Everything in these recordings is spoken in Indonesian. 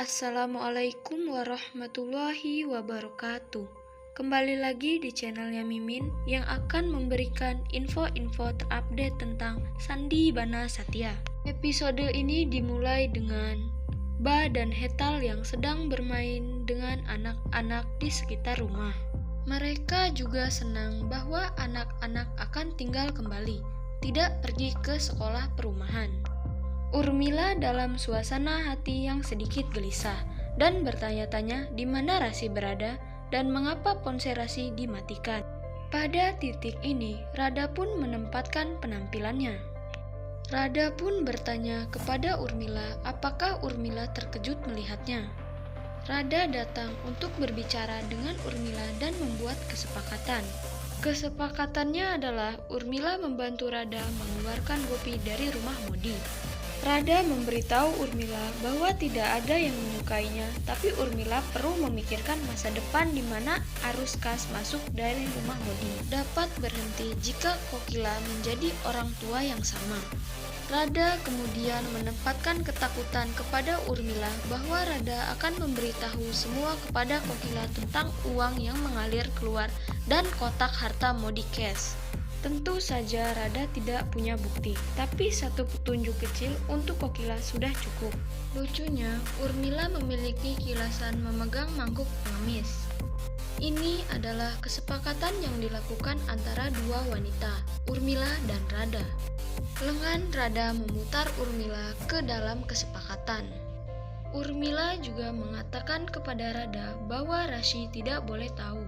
Assalamualaikum warahmatullahi wabarakatuh. Kembali lagi di channelnya Mimin yang akan memberikan info-info terupdate tentang Sandi Bana Satya. Episode ini dimulai dengan Ba dan Hetal yang sedang bermain dengan anak-anak di sekitar rumah. Mereka juga senang bahwa anak-anak akan tinggal kembali, tidak pergi ke sekolah perumahan. Urmila dalam suasana hati yang sedikit gelisah dan bertanya-tanya di mana Rasi berada dan mengapa ponsel Rasi dimatikan. Pada titik ini, Rada pun menempatkan penampilannya. Rada pun bertanya kepada Urmila apakah Urmila terkejut melihatnya. Rada datang untuk berbicara dengan Urmila dan membuat kesepakatan. Kesepakatannya adalah Urmila membantu Rada mengeluarkan Gopi dari rumah Modi. Rada memberitahu Urmila bahwa tidak ada yang menyukainya, tapi Urmila perlu memikirkan masa depan di mana arus kas masuk dari rumah Modi dapat berhenti jika Kokila menjadi orang tua yang sama. Rada kemudian menempatkan ketakutan kepada Urmila bahwa Rada akan memberitahu semua kepada Kokila tentang uang yang mengalir keluar dan kotak harta Modi Cash. Tentu saja Rada tidak punya bukti, tapi satu petunjuk kecil untuk Kokila sudah cukup. Lucunya, Urmila memiliki kilasan memegang mangkuk pengemis. Ini adalah kesepakatan yang dilakukan antara dua wanita, Urmila dan Rada. Lengan Rada memutar Urmila ke dalam kesepakatan. Urmila juga mengatakan kepada Rada bahwa Rasi tidak boleh tahu.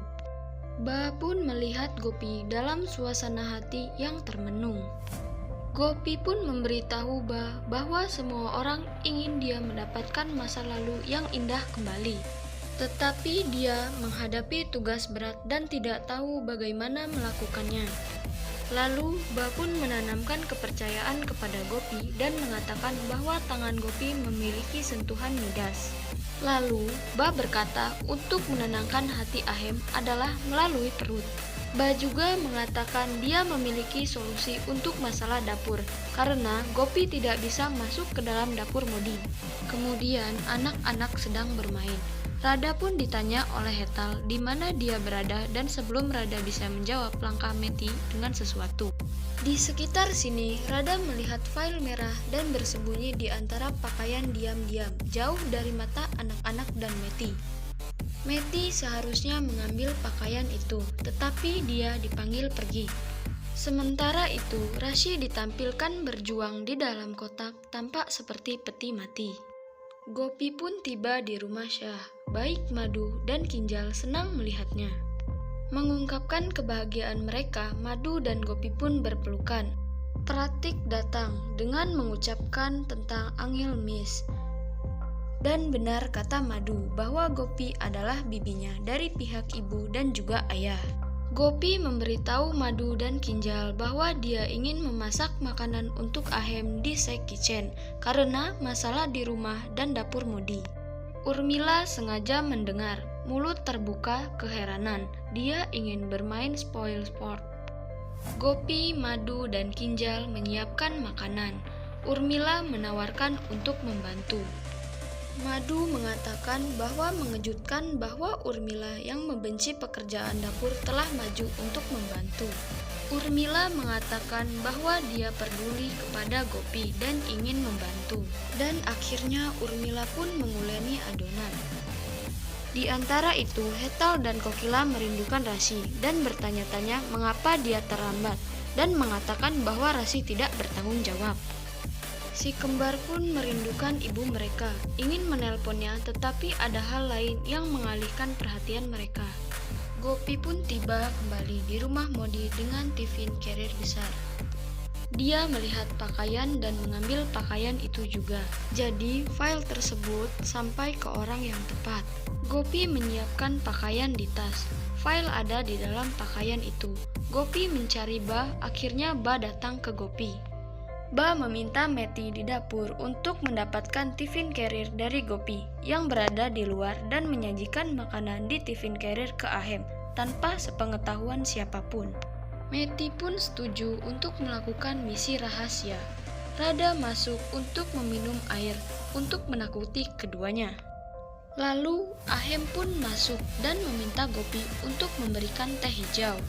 Ba pun melihat Gopi dalam suasana hati yang termenung. Gopi pun memberitahu Ba bahwa semua orang ingin dia mendapatkan masa lalu yang indah kembali. Tetapi dia menghadapi tugas berat dan tidak tahu bagaimana melakukannya. Lalu Ba pun menanamkan kepercayaan kepada Gopi dan mengatakan bahwa tangan Gopi memiliki sentuhan Midas. Lalu, Ba berkata untuk menenangkan hati Ahem adalah melalui perut. Ba juga mengatakan dia memiliki solusi untuk masalah dapur, karena Gopi tidak bisa masuk ke dalam dapur Modi. Kemudian, anak-anak sedang bermain. Rada pun ditanya oleh Hetal di mana dia berada dan sebelum Rada bisa menjawab langkah Meti dengan sesuatu. Di sekitar sini, Rada melihat file merah dan bersembunyi di antara pakaian diam-diam, jauh dari mata anak-anak dan Meti. Meti seharusnya mengambil pakaian itu, tetapi dia dipanggil pergi. Sementara itu, Rasi ditampilkan berjuang di dalam kotak, tampak seperti peti mati. Gopi pun tiba di rumah Syah. Baik Madu dan Kinjal senang melihatnya. Mengungkapkan kebahagiaan mereka, Madu dan Gopi pun berpelukan. Pratik datang dengan mengucapkan tentang Angil Mis. Dan benar kata Madu bahwa Gopi adalah bibinya dari pihak ibu dan juga ayah. Gopi memberitahu Madu dan Kinjal bahwa dia ingin memasak makanan untuk Ahem di Sek Kitchen karena masalah di rumah dan dapur Modi. Urmila sengaja mendengar, mulut terbuka keheranan. Dia ingin bermain spoil sport. Gopi, Madu, dan Kinjal menyiapkan makanan. Urmila menawarkan untuk membantu. Madu mengatakan bahwa mengejutkan bahwa Urmila yang membenci pekerjaan dapur telah maju untuk membantu. Urmila mengatakan bahwa dia peduli kepada Gopi dan ingin membantu. Dan akhirnya Urmila pun menguleni adonan. Di antara itu, Hetal dan Kokila merindukan Rasi dan bertanya-tanya mengapa dia terlambat dan mengatakan bahwa Rasi tidak bertanggung jawab. Si kembar pun merindukan ibu mereka, ingin menelponnya tetapi ada hal lain yang mengalihkan perhatian mereka. Gopi pun tiba kembali di rumah Modi dengan tiffin carrier besar. Dia melihat pakaian dan mengambil pakaian itu juga. Jadi, file tersebut sampai ke orang yang tepat. Gopi menyiapkan pakaian di tas. File ada di dalam pakaian itu. Gopi mencari Ba, akhirnya Ba datang ke Gopi. Ba meminta Meti di dapur untuk mendapatkan tiffin carrier dari Gopi yang berada di luar dan menyajikan makanan di tiffin carrier ke Ahem tanpa sepengetahuan siapapun. Meti pun setuju untuk melakukan misi rahasia. Rada masuk untuk meminum air untuk menakuti keduanya. Lalu Ahem pun masuk dan meminta Gopi untuk memberikan teh hijau.